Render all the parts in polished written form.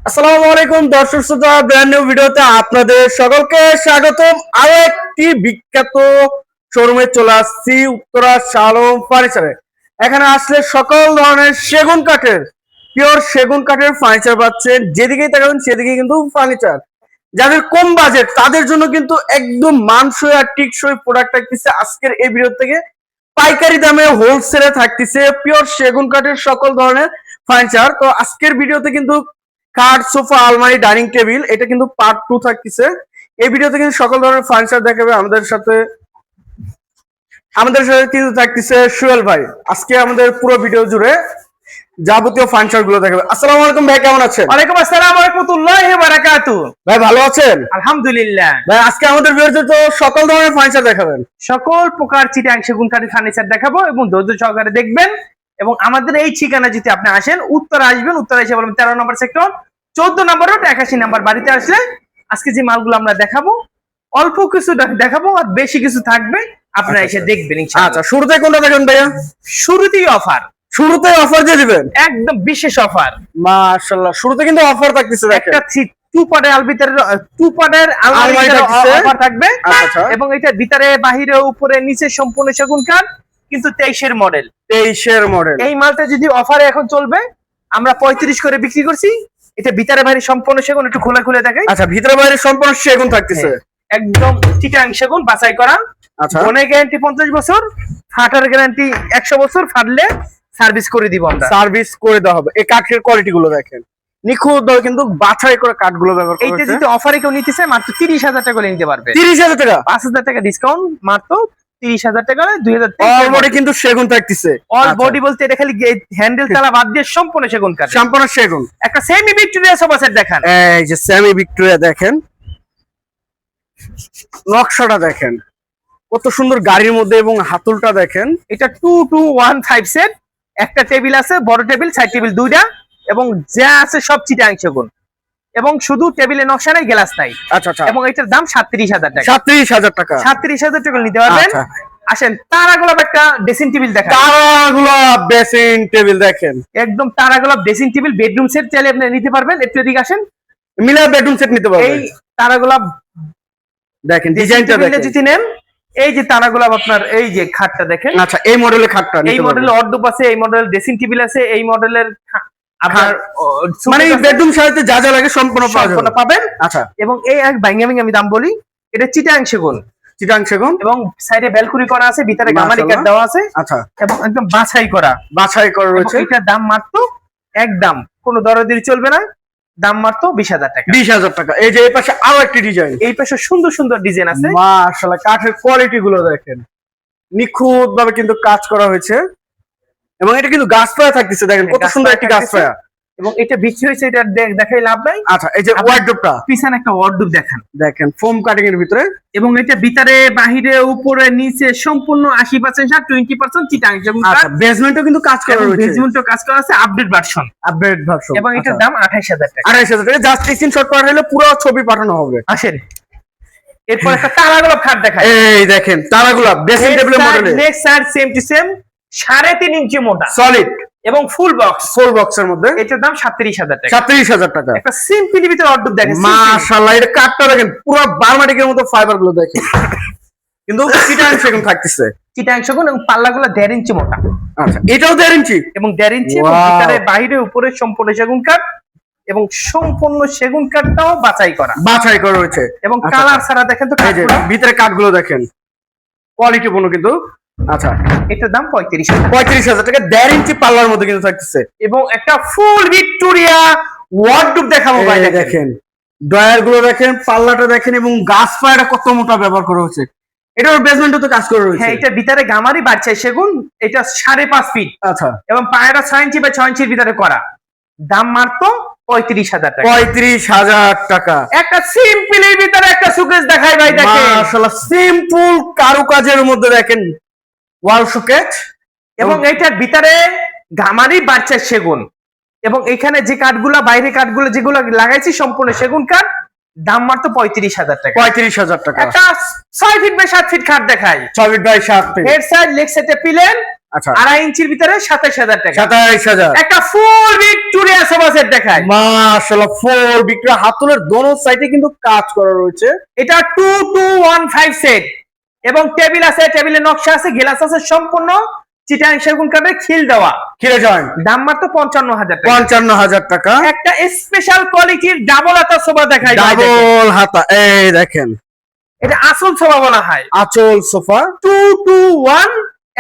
আসসালামু আলাইকুম দর্শক শ্রোতা, ব্র্যান্ড নিউ ভিডিওতে আপনাদের সকলকে স্বাগতম। আরো একটি বিখ্যাত শোরুমে চলে আসছি, উত্তরা শালম ফার্নিচারে। এখানে আসলে সকল ধরনের সেগুন কাঠের, পিওর সেগুন কাঠের ফার্নিচার পাচ্ছেন। যেদিকেই তাকাবেন সেদিকে কিন্তু ফার্নিচার। যাদের কম বাজেট তাদের জন্য কিন্তু একদম মানসই আর টিকসই প্রোডাক্ট থাকতেছে আজকের এই ভিডিও থেকে। পাইকারি দামে হোলসেলে থাকতেছে পিওর সেগুন কাঠের সকল ধরনের ফার্নিচার। তো আজকের ভিডিওতে কিন্তু খাট, সোফা, আলমারি, ডাইনিং টেবিল, এটা কিন্তু পার্ট 2 থাকতেছে। এই ভিডিওতে কিন্তু সকল ধরনের ফার্নিচার দেখাবে আমাদের সাথে কিন্তু থাকতেছে সুয়েল ভাই। আজকে আমাদের পুরো ভিডিও জুড়ে যাবতীয় ফার্নিচার গুলো দেখাবে। আসসালামু আলাইকুম ভাই, কেমন আছেন? ওয়ালাইকুম আসসালাম ওয়া রাহমাতুল্লাহি ওয়া বারাকাতুহু। ভাই ভালো আছেন? আলহামদুলিল্লাহ। ভাই আজকে আমাদের ভিডিওতে তো সকল ধরনের ফার্নিচার দেখাবেন। সকল প্রকার চিটাং সেগুন কাঠের ফার্নিচার দেখাবো এবং ধৈর্য সহকারে দেখবেন। এবং আমাদের এই ঠিকানা যদি আপনি আসেন, উত্তরা আসবেন, উত্তরা এসে বলবেন 13 নম্বর সেক্টর, 14 নম্বর রোড, 81 নম্বর বাড়িতে আসলে আজকে যে মালগুলো আমরা দেখাবো অল্প কিছু দেখাবো আর বেশি কিছু থাকবে, আপনারা এসে দেখবেন ইনশাআল্লাহ। আচ্ছা, শুরুতে কোনটা দেখেন ভাইয়া? শুরুতেই অফার, শুরুতে অফার দিয়ে দিবেন একদম বিশেষ অফার। মাশাআল্লাহ, শুরুতে কিন্তু অফার থাকতেছে। একটা টু পার্টের আলমারির অফার থাকবে। আচ্ছা, এবং এটা ভিতরে বাহিরে উপরে নিচে সম্পূর্ণ সেগুন কাঠ, কিন্তু 23 মডেল। 23 মডেল। এই মালটা যদি অফারে এখন চলবে, আমরা 35 করে বিক্রি করছি। এটা ভিতরে বাইরে সম্পূর্ণ সেগুন, একটু খুলে খুলে দেখাই। আচ্ছা, ভিতরে বাইরে সম্পূর্ণ সেগুন থাকতেছে। একদম চিটাং সেগুন বাছাই করা। আচ্ছা, বনে গ্যারান্টি 50 বছর, ফাটার গ্যারান্টি 100 বছর, ফাটলে সার্ভিস করে দিব আমরা। সার্ভিস করে দেওয়া হবে। এই কাঠের কোয়ালিটি গুলো দেখেন, নিখুঁত ভাবে কিন্তু বাছাই করে কাঠগুলো ব্যবহার করা এইটা হয়েছে। যদি অফারে কেউ নিতে চায় মাত্র 30,000 টাকা করে নিতে পারবে। 30,000 টাকা, 5,000 টাকা ডিসকাউন্ট, মাত্র 30,000 টাকা, 2000 অল বডি কিন্তু সেগুন থাকতেছে। অল বডি বলতে এটা খালি হ্যান্ডেল তালা বাদ দিয়ে সম্পূর্ণ সেগুন কাঠ। সম্পূর্ণ সেগুন। একটা সেমি ভিক্টোরিয়া সোফা সেট দেখান। এই যে সেমি ভিক্টোরিয়া দেখেন, নকশাটা দেখেন কত সুন্দর, গাড়ির মধ্যে, এবং হাতলটা দেখেন। এটা 2215 সেট। একটা টেবিল আছে, বড় টেবিল, সাইড টেবিল দুইটা, এবং যা আছে সব চিটাং সেগুন। এবং শুধু টেবিলে নকশা নাই, গ্লাস নাই। আচ্ছা আচ্ছা, এবং এটার দাম 37,000 টাকা। 37,000 টাকা। 37,000 টাকা নিতে পারবেন। আচ্ছা। আসেন, তারা গোলাপ একটা ড্রেসিং টেবিল দেখান। তারাগুলো ড্রেসিং টেবিল দেখেন, একদম তারা গোলাপ ড্রেসিং টেবিল, বেডরুম সেট চাইলে আপনি নিতে পারবেন। একটু এদিকে আসেন, মিলা বেডরুম সেট নিতে পারবেন। এই তারা গোলাপ দেখেন ডিজাইনটা দেখেন। যদি নেন, এই যে তারা গোলাপ, আপনার এই যে খাটটা দেখেন। আচ্ছা, এই মডেলের খাটটা এই মডেলের অর্ডব আছে, এই মডেলের ড্রেসিং টেবিল আছে, এই মডেলের আপনার মানে বেডরুম সাজাতে যা যা লাগে সম্পূর্ণ পাবেন। আচ্ছা, এবং এই এক ভাঙা ভাঙা আমি দাম বলি, এটা চিটাং সেগুন। চিটাং সেগুন, এবং সাইডে ব্যালকনি করা আছে, ভিতরে গামারি কাঠ দেওয়া আছে। আচ্ছা, এবং একদম বাছাই করা রয়েছে। এটার দাম মাত্র, একদম কোনো দরদারি চলবে না, দাম মাত্র 20,000 টাকা। 20,000 টাকা। এই যে এই পাশে আরো একটি ডিজাইন, এই পাশে সুন্দর সুন্দর ডিজাইন আছে। মাশাআল্লাহ, কাঠের কোয়ালিটি গুলো দেখেন, নিখুঁত ভাবে কিন্তু কাজ করা হয়েছে। এবং এটা কিন্তু গাছ পায়া থাকতেছে, দেখেন কত সুন্দর একটি গাছ পায়া। এবং এটা বিক্রি হয়েছে, এটা দেখাই লাভ নাই। আচ্ছা, এই যে ওয়ার্ডরোবটা পিছনে একটা ওয়ার্ডরোব দেখেন ফোম কাটিং এর ভিতরে। এবং এটা ভিতরে বাহিরে উপরে নিচে সম্পূর্ণ 80% 20% চিটাং সেগুন। আচ্ছা, বেসমেন্টও কিন্তু কাজ করা রয়েছে। বেসমেন্টও কাজ করা আছে, আপডেট ভার্সন। এবং এটার দাম 28,000 টাকা। 28,000 টাকা। জাস্ট স্ক্রিনশট পাঠালে পুরো ছবি পাঠানো হবে। আসেন, এরপর একটা তারাগোলাপ খাট দেখাই। এই দেখেন তারাগোলাপ ড্রেসিং টেবিল মডেলের। Next side same to same, 3.5 ইঞ্চি মোটা, সলিড এবং ফুল বক্সের মধ্যে। এটার দাম 37,000 টাকা। 37,000 টাকা। একটা সিম্পলি ভিতরে অর্ডার দেখেন, মাশাআল্লাহ, এটা কাঠটা দেখেন পুরো বার্মাটিকের মতো, ফাইবার গুলো দেখেন কিন্তু চিটাং সেগুন থাকতেছে। চিটাং সেগুন, এবং পাল্লাগুলো 1.5 ইঞ্চি মোটা। আচ্ছা, এটাও 1.5 ইঞ্চি এবং 1.5 ইঞ্চি, এবং Wow! ভিতরে বাইরে উপরে সম্পূর্ণ সেগুন কাঠ। এবং সম্পূর্ণ সেগুন কাঠটাও বাছাই করা রয়েছে। এবং আচ্ছা, কালার ছাড়া দেখেন তো এই যে কাঠগুলো। ভিতরে কাঠগুলো দেখেন, কোয়ালিটি পূর্ণ কিন্তু। আচ্ছা, এটার দাম 35,000। 35,000 টাকা। 1.5 ইঞ্চি পাল্লার মধ্যে কিন্তু থাকতেছে। এবং একটা ফুল ভিক্টোরিয়া ওয়ার্ডরোব দেখাবো ভাই। এই দেখেন ড্রয়ার গুলো দেখেন, পাল্লাটা দেখেন, এবং গাছ পায়াটা কত মোটা ব্যবহার করা হচ্ছে। এটার বেসমেন্টও তো কাজ করা রয়েছে। হ্যাঁ, এটা ভিতরে গামারি বাড়ছে সেগুন, এটা 5.5 ফিট। আচ্ছা, এবং পায়রা 6 ইঞ্চি বা 6 ইঞ্চির ভিতরে করা, দাম মাত্র 35,000 টাকা। 35,000 টাকা। একটা সিম্পলের ভিতরে একটা সুকেস দেখাই ভাই, দেখেন। মাশাআল্লাহ, সিম্পল কারুকাজের মধ্যে দেখেন ওয়াল শোকেস। এবং এইটার ভিতরে গামারি বাড়ছে সেগুন। এবং এখানে যে কাঠগুলা, বাইরে কাঠগুলো যেগুলো লাগাইছি সম্পূর্ণ সেগুন কাঠ, দাম মাত্র 35,000 টাকা। 35,000 টাকা। একটা 6 ফিট বাই 7 ফিট খাট দেখাই। 6 feet by 7 feet. Head side leg সেটে পিলেন, আচ্ছা 2.5 ইঞ্চির ভিতরে 27,000 টাকা। 27,000। একটা ফুল ভিক্টোরিয়া সোফা সেট দেখাই। মাশাআল্লাহ, ফুল বিক্রি, হাতলের দোনো সাইডে কিন্তু কাজ করা রয়েছে। এটা 2215 সেট এবং টেবিল আছে, টেবিলের নকশা আছে, গ্লাস আছে, সম্পূর্ণ চিটাং সেগুন কাঠের খিল দেওয়া। খিলে জয়েন্ট, দাম মাত্র 55,000 টাকা। 55,000 টাকা। একটা স্পেশাল কোয়ালিটির ডাবল হাতা সোফা দেখাই। ডাবল হাতা, এই দেখেন, এটা আসল সোফা বলা হয়। আঁচল সোফা। 221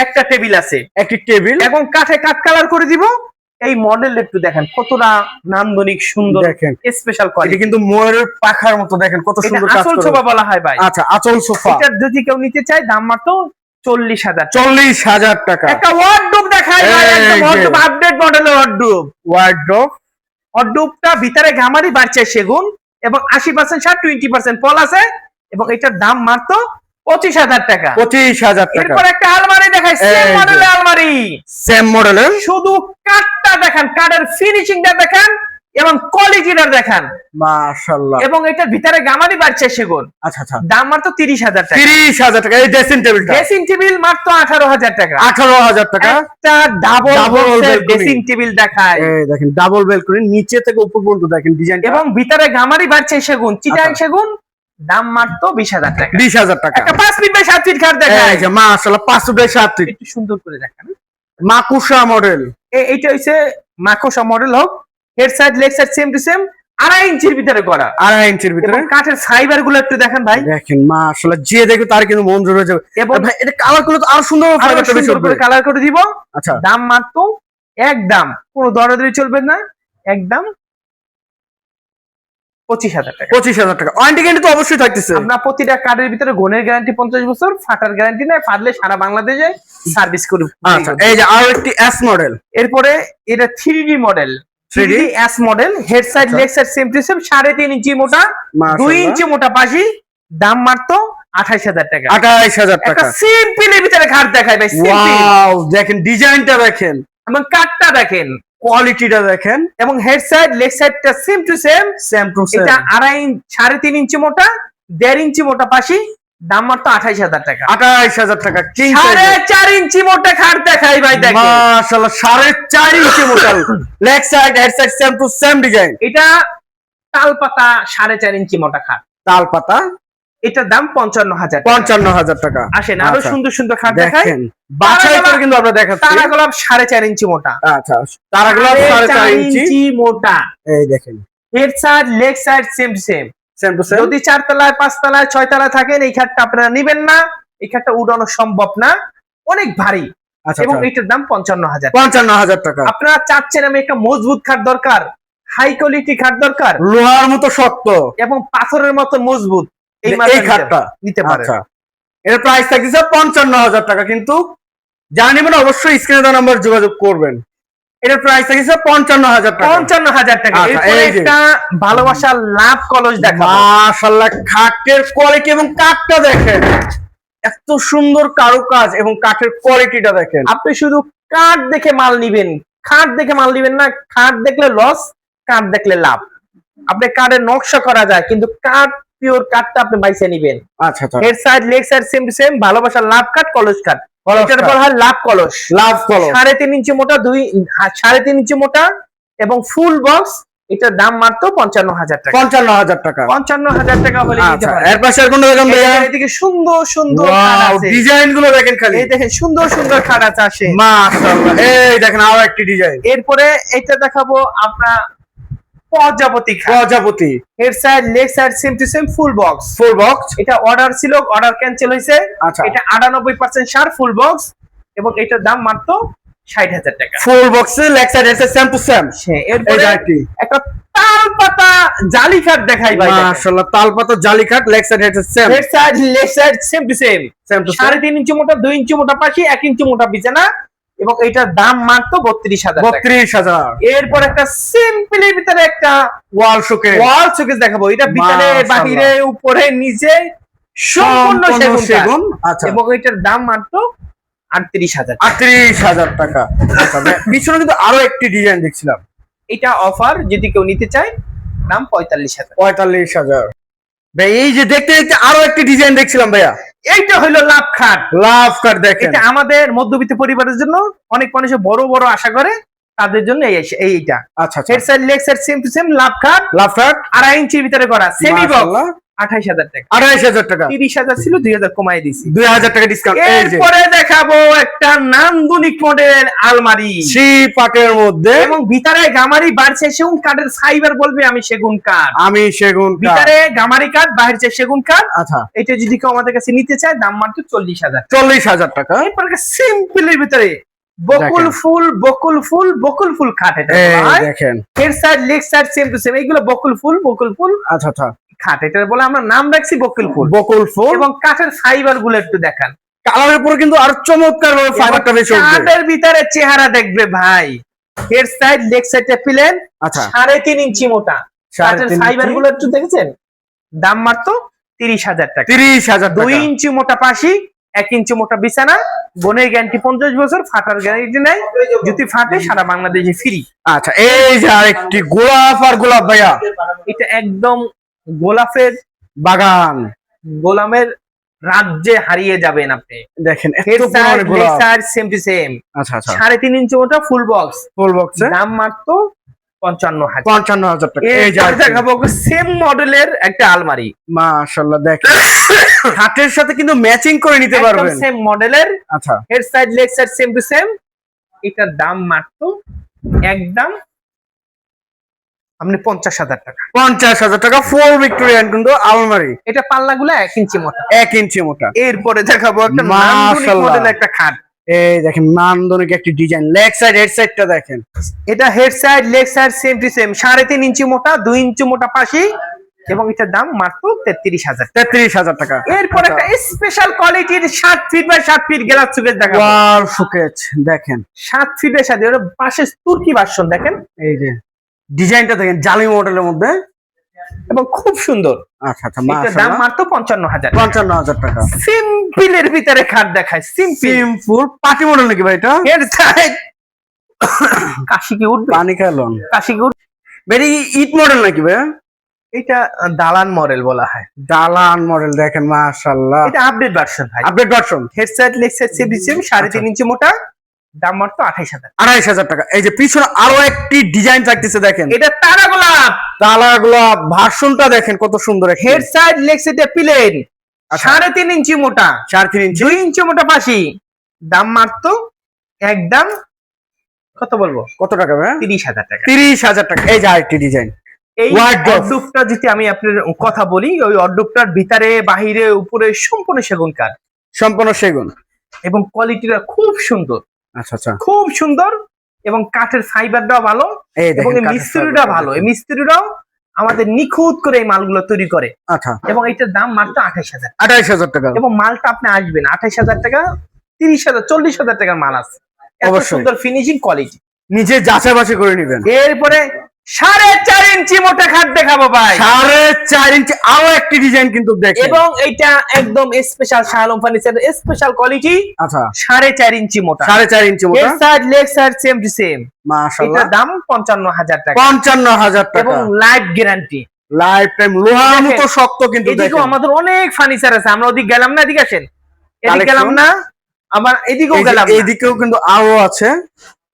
একটা টেবিল আছে, একটি টেবিল এবং কাঠে কাঠ কালার করে দিব। এই মডেল একটু দেখেন কতটা নান্দনিক সুন্দর, দেখেন স্পেশাল এটা কোয়ালিটি। কিন্তু ময়ূরের পাখার মতো, দেখেন কত এটা সুন্দর কাজ আসল করা। সোফা বলা হয় ভাই। আচ্ছা, আঁচল সোফা। এটা যদি কেউ নিতে চায় দাম মাত্র 40,000 টাকা। 40,000 টাকা। একটা ওয়ার্ডরোব দেখাই ভাই, এই একদম যে। ওয়ার্ডরোব, আপডেট মডেলের ওয়ার্ডরোব। ওয়ার্ডরোব। ওয়ার্ডরোবটা ভিতরে গামারি বাড়ছে সেগুন এবং 80% শার্ট, 20% পল আছে, এবং এটার দাম মাত্র 25,000 টাকা। 25,000 টাকা। এরপর একটা আলমারি দেখাই, সেম এই যে। মডেলের আলমারি, সেম মডেলের। শুধু কাঠটা দেখেন, কাঠের ফিনিশিংটা দেখেন এবং কোয়ালিটিটা দেখেন, মাশাআল্লাহ। এবং এটার ভিতরে গামারি বাড়ছে সেগুন। আচ্ছা আচ্ছা, দাম মাত্র 30,000 টাকা। 30,000 টাকা। এই ড্রেসিং টেবিলটা ড্রেসিং টেবিল মাত্র 18,000 টাকা। 18,000 টাকা। একটা ডাবল balcony। ড্রেসিং টেবিল দেখায়, এই দেখেন, ডাবল বেলকনি, নিচে থেকে উপর পর্যন্ত দেখেন ডিজাইন, এবং ভিতরে গামারি বাড়ছে সেগুন, চিটাং আচ্ছা। সেগুন। দাম মাত্র 20,000 টাকা। 20,000 টাকা। একটা 5 ফিট বাই 7 ফিট খাট দেখায়, এই যে মাশাআল্লাহ, 5 ফুট 7 ফিট, একটু সুন্দর করে দেখান। মাকুসা মডেল। এইটা হইছে মাকোসা মডেল, হোক head side leg side same to same, 2.5 ইঞ্চির ভিতরে করা, 2.5 ইঞ্চির ভিতরে। এবং কাঠের ফাইবার গুলো একটু দেখেন ভাই, দেখেন মাশাআল্লাহ, যে দেখবে তার কিন্তু মন জুড়ে যাবে। এবং ভাই এটা কালার গুলো তো আরো সুন্দর, আরো ফাইবারটা বেশি সুন্দর করে উঠবে। কালার করে দিব। আচ্ছা, দাম মাত্র একদম কোনো দরাদরি চলবে না, একদম 25,000 টাকা। 25,000 টাকা। ওয়ারেন্টি গ্যারান্টি তো অবশ্যই থাকতেছে। আমরা প্রতিটা কার্ডের ভিতরে গুণের গ্যারান্টি 50 বছর, ফাটার গ্যারান্টি নাই, ফাটলে সারা বাংলাদেশে সার্ভিস করব। আচ্ছা, এই যে আরো একটি এস মডেল। এরপরে এটা 3D model, 3D S model, head side leg side same to same, 3.5 ইঞ্চি মোটা, 2 মাশাআল্লাহ। ইঞ্চি মোটা পাশি। দাম মাত্র 28,000 টাকা। 28,000 একটা টাকা। সিম্পলের ভিতরে খাট দেখাই ভাই, সিম্পল, ওয়াও, দেখেন ডিজাইনটা দেখেন, এবং কাঠটা দেখেন, কোয়ালিটিটা দেখেন, এবং হেড সাইড লেগ সাইডটা same to same. Same to same. এটা 3.5 ইঞ্চি মোটা, 1.5 ইঞ্চি মোটা পাশি। দাম মাত্র 28,000 টাকা। 28,000 টাকা। 4.5 ইঞ্চি মোটা খাট দেখাই ভাই, দেখেন মাশাআল্লাহ, 4.5 inch model, leg side head side same to same design. এটা তালপাতা 4.5 ইঞ্চি মোটা খাট, তাল পাতা। এটার দাম 55,000 টাকা। 55,000 টাকা। আসেন আরো আচ্ছা, সুন্দর সুন্দর খাট দেখাই। দেখেন বাছাই করে কিন্তু আমরা দেখাচ্ছি। তারা গোলাপ 4.5 ইঞ্চি মোটা, আচ্ছা, তারাগুলো 4.5 ইঞ্চি। মোটা, এই দেখেন, head side leg side same to same. Same to same. যদি 4 তলায় 5 তলায় 6 তলায় থাকেন, এই খাটটা আপনারা নিবেন না, এই খাটটা উড়ানো সম্ভব না, অনেক ভারী। আচ্ছা, এবং এটার দাম 55,000। 55,000 টাকা। আপনারা চাচ্ছেন আমি একটা মজবুত খাট দরকার, হাই কোয়ালিটি খাট দরকার, লোহার মতো শক্ত এবং পাথরের মতো মজবুত, এই এই খাটটা নিতে পারেন। আচ্ছা, এর প্রাইস থাকছে 55,000 টাকা। কিন্তু যারা নেবেন অবশ্যই স্ক্রিনে দেওয়া নাম্বার যোগাযোগ করবেন। এর প্রাইস থাকছে 55,000 টাকা। 55,000 টাকা। আচ্ছা, এরপরে এই যে। একটা ভালোবাসার লাভ কলস দেখাবো। মাশাআল্লাহ, খাটের কোয়ালিটি এবং কাঠটা দেখেন, এত সুন্দর কারুকাজ এবং কাঠের কোয়ালিটিটা দেখেন। আপনি শুধু কাঠ দেখে মাল নিবেন, খাট দেখে মাল নিবেন না। খাট দেখলে লস, কাঠ দেখলে লাভ। আপনি কাঠের নকশা করা যায়, কিন্তু কাঠ পিওর কাঠটা আপনি বাইসে নিবেন। আচ্ছা আচ্ছা, head side leg side same to same, ভালোবাসার লাভ কাঠ, কলস কাঠ। কলস এটার কাঠ। বলা হয় লাভ কলস। লাভ কলস। 3.5 ইঞ্চি মোটা, 3.5 ইঞ্চি মোটা, এবং ফুল বক্স। এটার দাম মাত্র 55,000 টাকা। 55,000 টাকা। 55,000 টাকা হলে নিতে আচ্ছা, পারেন। এর পাশে আর কোন দেখেন ভাইয়া? এদিকে সুন্দর সুন্দর খাট ওয়াও, আছে। ডিজাইন গুলো দেখেন খালি। এই দেখেন সুন্দর সুন্দর খাট আছে আসে। মাশাআল্লাহ, এই দেখেন আরো একটি ডিজাইন। এরপরে এটা দেখাবো আপনার প্রজাপতি খাট। প্রজাপতি। Head side leg side same to same, full box. Full box. এটা অর্ডার ছিল, অর্ডার ক্যান্সেল হয়েছে। আচ্ছা, এটা 98% সার, ফুল বক্স, এবং এটার দাম মাত্র 60,000 টাকা। ফুল বক্সে leg side head side same to same. এরপরে এটা কি? একটা তাল পাতা জালি খাট দেখাই ভাই। মাশাআল্লাহ, তালপাতা জালি কাঠ, leg side head side same. Head side leg side same to same, same to same. 3.5 ইঞ্চি মোটা, 2 ইঞ্চি মোটা পাশি, 1 ইঞ্চি মোটা বিছানা, এবং এটার দাম মাত্র 32,000 টাকা। 32,000। এরপর একটা সিম্পলের ভিতরে একটা ওয়াল শোকেস। ওয়াল শোকেস দেখাবো। এটা ভিতরে মাশাআল্লাহ। বাহিরে উপরে নিচে সম্পূর্ণ সেগুন কাঠ। সেগুন। আচ্ছা, এবং এটার দাম মাত্র 38,000 টাকা। 38,000 টাকা। আচ্ছা, পিছনে কিন্তু আরো একটি ডিজাইন দেখছিলাম। এটা অফার, যদি কেউ নিতে চায় দাম 45,000। 45,000। ভাই এই যে দেখতে দেখতে আরো একটি ডিজাইন দেখছিলাম ভাইয়া। এইটা হলো লাভ খাট। লাভ কাট দেখেন, এটা আমাদের মধ্যবিত্ত পরিবারের জন্য, অনেক মানুষ বড় বড় আশা করে, তাদের জন্য এইটা। আচ্ছা আচ্ছা, head side leg side same to same love খাট, লাভ কাট 2.5 ইঞ্চির ভিতরে করা, সেমি বক্স, মাশাআল্লাহ 28,000 টাকা। 28,000 টাকা, 30,000 ছিল, 2,000 কমাই দিছি। 2,000 টাকা ডিসকাউন্ট। এই যে এরপরে দেখাবো একটা নান্দনিক মডেলের আলমারি, থ্রি পার্টের মধ্যে, এবং ভিতরে গামারি, বাড়ছে সেগুন কাঠের ফাইবার, বলবে আমি সেগুন কাঠ, আমি সেগুন কাঠ। ভিতরে গামারি কাঠ, বাইরে সেগুন কাঠ। আচ্ছা, এটা যদি কেউ আমাদের কাছে নিতে চায়, দাম মাত্র 40,000। 40,000 টাকা। এরপর সিম্পলের ভিতরে বকুল দেখেন। ফুল, বকুল ফুল, বকুল ফুল খাট। এটা এই দেখেন, head side leg side same to same, এইগুলো বকুল ফুল, বকুল ফুল আচ্ছা আচ্ছা, খাট। এটা বলে আমরা নাম রাখছি বকুল ফুল। বকুল ফুল, এবং কাঠের ফাইবার গুলো একটু দেখান, কালারের উপরে কিন্তু আর চমৎকার ভাবে ফাইবারটা বেশি উঠবে। কাঠের ভিতরে চেহারা দেখবে ভাই। হেড সাইড লেগ সাইডটা প্লেন, আচ্ছা, 3.5 ইঞ্চি মোটা, কাঠের 3.5 ফাইবার ইঞ্চি। গুলো একটু দেখেছেন, দাম মাত্র 30,000 টাকা। 30,000 2 টাকা। ইঞ্চি মোটা পাশি, 1 ইঞ্চি মোটা বিছানা, বোনের গ্যারান্টি 50 বছর, ফাটার গ্যারান্টি নাই, যদি ফাটে সারা বাংলাদেশে ফ্রি। আচ্ছা, এই যে আরেকটি গোলাপ, আর গোলাপ ভাইয়া, এটা একদম গোলাপের বাগান গোলামের রাজ্যে হারিয়ে যাবেন আপনি। দেখেন, এত হেড পরিমাণে সাইড লেগ গোলাপ। সাইড সেম টু সেম, আচ্ছা আচ্ছা, 3.5 ইঞ্চি মোটা ফুল বক্স, ফুল বক্সে দাম মাত্র 55,000। 55,000 টাকা। এই যে এরপর দেখাবো সেম মডেলের একটা আলমারি, মাশাআল্লাহ, দেখেন খাটের সাথে কিন্তু ম্যাচিং করে নিতে একদম পারবেন। সেম মডেলের, আচ্ছা, head side leg side same to same. এটার দাম মাত্র একদম আপনি 50,000 টাকা। 50,000 টাকা ফুল ভিক্টোরিয়ান কিন্তু আলমারি, এটা পাল্লাগুলো 1 ইঞ্চি মোটা। 1 ইঞ্চি মোটা। এরপরে দেখাবো একটা মাশাআল্লাহ। নান্দনিক মডেলের একটা খাট। এই দেখেন নান্দনিক একটি ডিজাইন, লেগ সাইড হেড সাইডটা দেখেন। এটা head side leg side same to same, 3.5 ইঞ্চি মোটা, 2 ইঞ্চি মোটা পাশি, এবং এটার দাম মাত্র 33,000। 33,000 টাকা। এরপর একটা স্পেশাল কোয়ালিটির 7 ফিট বাই 7 ফিট গ্লাস সুকেস দেখাবো। ওয়াও শোকেস দেখেন, 7 ফিটের সাথে ওর পাশে তুর্কি ভার্সন দেখেন, এই যে ডিজাইনটা দেখেন, জালি মডেলের মধ্যে। এবং খুব সুন্দর। আচ্ছা আচ্ছা, এটার দাম মাশাআল্লাহ, মাত্র 55,000। 55,000 টাকা। সিম্পলের ভিতরে খাট দেখায়, সিম্পল সিম্পল পার্টি মডেল নাকি ভাই এটা? হেড সাইড কাশি কি উঠবে, পানি খাইলন কাশি কি উঠবে। ভেরি ইট মডেল নাকি ভাই? এটা দালান মডেল বলা হয়। দালান মডেল দেখেন, মাশাআল্লাহ, এটা আপডেট ভার্সন ভাই। Update version. Head side leg side same same, 3.5 ইঞ্চি মোটা, দাম মাত্র 28,000। 28,000 টাকা। এই যে পিছনে আরো একটি ডিজাইন থাকতেছে দেখেন, এটা তারা গোলাপ, তালাগুলা ভার্সনটা দেখেন কত সুন্দর। হেড সাইড লেগ সাইডে প্লেন, আচ্ছা। 3.5 ইঞ্চি মোটা, 3.5 ইঞ্চি, 2 ইঞ্চি মোটা পাশি, দাম মাত্র একদম কত বলবো, কত টাকা ভাই? 30,000 টাকা। 30,000 টাকা। এই যে আরেকটি ডিজাইন, এই Wardrobe। অর্ডুপটা যদি আমি আপনার কথা বলি, ওই অর্ডুপটার ভিতরে বাহিরে উপরে সম্পূর্ণ সেগুন কাঠ, সম্পূর্ণ সেগুন। এবং কোয়ালিটিটা খুব সুন্দর, আচ্ছা আচ্ছা, খুব সুন্দর, এবং কাঠের ফাইবারটাও ভালো, এই এবং দেখেন এই কাঠের মিস্ত্রিটা ফাইবারটা ভালো, এই দেখেন। মিস্ত্রিরাও আমাদের নিখুঁত করে এই মালগুলো তৈরি করে। আচ্ছা, এবং এটার দাম মাত্র 28,000। 28,000 টাকা। এবং মালটা আপনি আসবেন 28,000 টাকা, 30,000 40,000 টাকার মাল আছে, এত অবশ্যই। সুন্দর ফিনিশিং কোয়ালিটি। নিজে যাচাই বাছাই করে নেবেন। এরপরে 4.5 ইঞ্চি মোটা খাট দেখাবো ভাই, 4.5 ইঞ্চি আরো একটি ডিজাইন কিন্তু দেখেন। এবং এটা একদম special Shah Alam furniture special quality, আচ্ছা, 4.5 ইঞ্চি মোটা, 4.5 ইঞ্চি মোটা, head side leg side same to same. মাশাআল্লাহ, এটার দাম 55,000 টাকা, 55,000 এবং টাকা। Life guarantee. লাইফ টাইম, লোহার দেখেন, মতো শক্ত কিন্তু এদিকেও দেখেন। আমাদের অনেক ফার্নিচার আছে, আমরা ওদিক গেলাম না, এদিকে আসেন, এদিকে Collection। গেলাম না, আবার এদিকেও গেলাম না, এইদিকেও কিন্তু আরো আছে,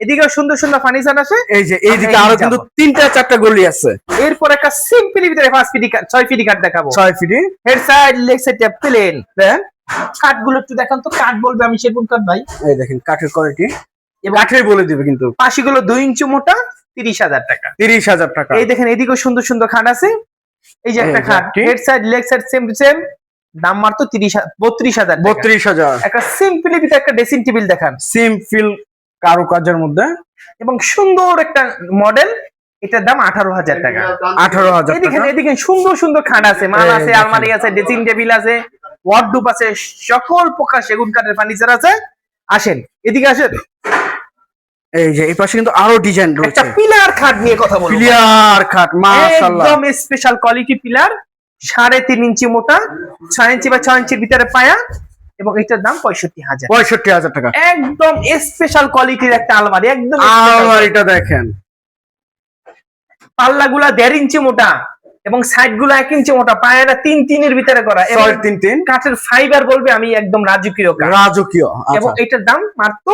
এদিকেও সুন্দর সুন্দর ফার্নিচার আছে। এই যে এইদিকে আমরা আরো এদিকে কিন্তু যাবো। 3টা 4টা গলি আছে। এরপর একটা সিম্পলি ভিতরে 6 ফিটি কাঠ দেখাবো, 6 ফিটি। Head side leg side plain. Then কাঠগুলো একটু দেখান তো, কাঠ বলবে আমি সেগুন কাঠ ভাই, এই দেখেন কাঠের কোয়ালিটি, এবং কাঠের বলে দিবে কিন্তু। পাশিগুলো 2 ইঞ্চি মোটা, 30,000 টাকা। 30,000 টাকা। এই দেখেন এদিকেও সুন্দর সুন্দর খাট আছে, এই যে একটা এই যে খাট, একটি। Head side leg side same to same, দাম মাত্র 32,000 টাকা। 32,000। একটা সিম্পলি ভিতরে একটা ড্রেসিং টেবিল দেখান, সিম্পল কারুকাজের মধ্যে, এবং সুন্দর একটা মডেল, এটার দাম 18,000 টাকা। 18,000 এদিকে টাকা। এদিকে সুন্দর সুন্দর খাট আছে, মাল এই আছে, দেখেন। আলমারি আছে, ড্রেসিং টেবিল আছে, ওয়ার্ডরোব আছে, সকল প্রকার সেগুন কাঠের ফার্নিচার আছে। আসেন এদিকে আসেন, এই যে এই পাশে কিন্তু আরো ডিজাইন একটা রয়েছে। পিলার খাট নিয়ে কথা বলবো, ক্লিয়ার খাট, মাশাআল্লাহ, একদম স্পেশাল কোয়ালিটি পিলার, 3.5 ইঞ্চি মোটা, 6 ইঞ্চি বা 6 ইঞ্চির ভিতরে পায়া, এবং এটার দাম 65,000। 65,000 টাকা। একদম স্পেশাল কোয়ালিটির একটা আলমারি, একদম আলমারিটা দেখেন, পাল্লা গুলা 1.5 ইঞ্চি মোটা, এবং সাইড গুলো 1 ইঞ্চি মোটা, পায়াটা 3-3 এর ভিতরে করা, এবং 3.5 কাঠের ফাইবার বলবে আমি একদম রাজকীয় কাঠ। রাজকীয়। এবং আচ্ছা, এটার দাম মাত্র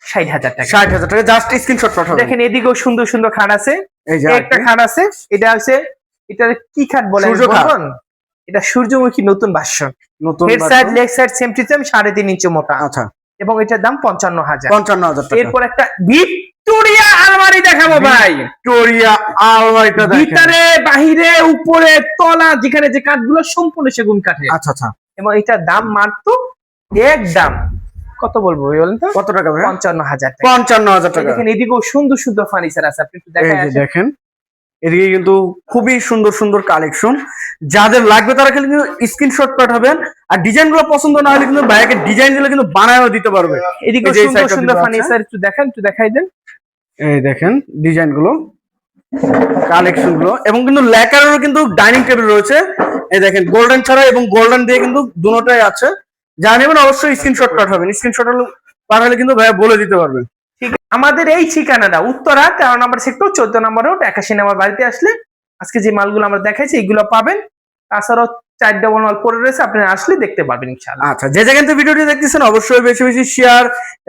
60,000 টাকা। 60,000 টাকা। জাস্ট স্ক্রিনশট পাঠাবেন। দেখেন এদিকেও সুন্দর সুন্দর খাট আছে, এই যে একটা খাট আছে, এটা হচ্ছে এটা কি খাট বলে আমি সূর্য খাট। বলবো না? এটা সূর্যমুখী নতুন ভার্সন, নতুন head side version। Leg side same to same 3.5 ইঞ্চি মোটা, আচ্ছা, এবং এটার দাম 55,000। 55,000 টাকা। এরপর একটা ভিক্টোরিয়া আলমারি দেখাবো ভাই। ভিক্টোরিয়া আলমারিটা দেখেন। ভিতরে বাহিরে উপরে তলা যেখানে যে কাঠগুলো সম্পূর্ণ সেগুন কাঠে, আচ্ছা আচ্ছা, এবং এটার দাম মাত্র একদম কত বলবো বলেন তো? কত টাকা ভাই? 55,000 টাকা। 55,000 টাকা। দেখেন এদিকেও সুন্দর সুন্দর ফার্নিচার আছে, আপনি একটু এই দেখায় যে আসেন। দেখেন, এদিকে কিন্তু খুবই সুন্দর সুন্দর কালেকশন। যাদের লাগবে তারা কিন্তু স্ক্রিনশট পাঠাবেন, আর ডিজাইন গুলো পছন্দ না হলে কিন্তু ভাইয়াকে ডিজাইন দিলে কিন্তু বানায়ও দিতে পারবে। এদিকে এই যে এই সুন্দর side টা সুন্দর কিন্তু আছে। ফার্নিচার একটু দেখান, একটু দেখাই দেন। এই দেখেন ডিজাইন গুলো, কালেকশন গুলো, এবং কিন্তু ল্যাকারেরও কিন্তু ডাইনিং টেবিল রয়েছে। এই দেখেন গোল্ডেন ছাড়া এবং গোল্ডেন দিয়ে কিন্তু দুটোটাই আছে। যা নেবেন অবশ্যই স্ক্রিনশট পাঠাবেন, স্ক্রিনশট পাঠালে কিন্তু ভাইয়া বলে দিতে পারবেন। ঠিক, আমাদের এই ঠিকানাটা উত্তরা 13 নম্বর সেক্টর 14 নম্বর রোড 81 নম্বর বাড়িতে আসলে আজকে যে মালগুলো আমরা দেখাইছি এগুলো পাবেন। তাছাড়াও 4 মাল পরে রয়েছে, আপনি আসলে দেখতে পারবেন ইনশাআল্লাহ। আচ্ছা, যে যেখান থেকে ভিডিওটি দেখতেছেন অবশ্যই বেশি বেশি শেয়ার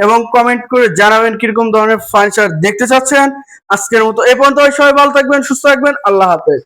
এবং কমেন্ট করে জানাবেন কিরকম ধরনের ফার্নিচার দেখতে চাচ্ছেন। আজকের মতো এই পর্যন্ত, সবাই ভালো থাকবেন, সুস্থ থাকবেন, আল্লাহ হাফেজ।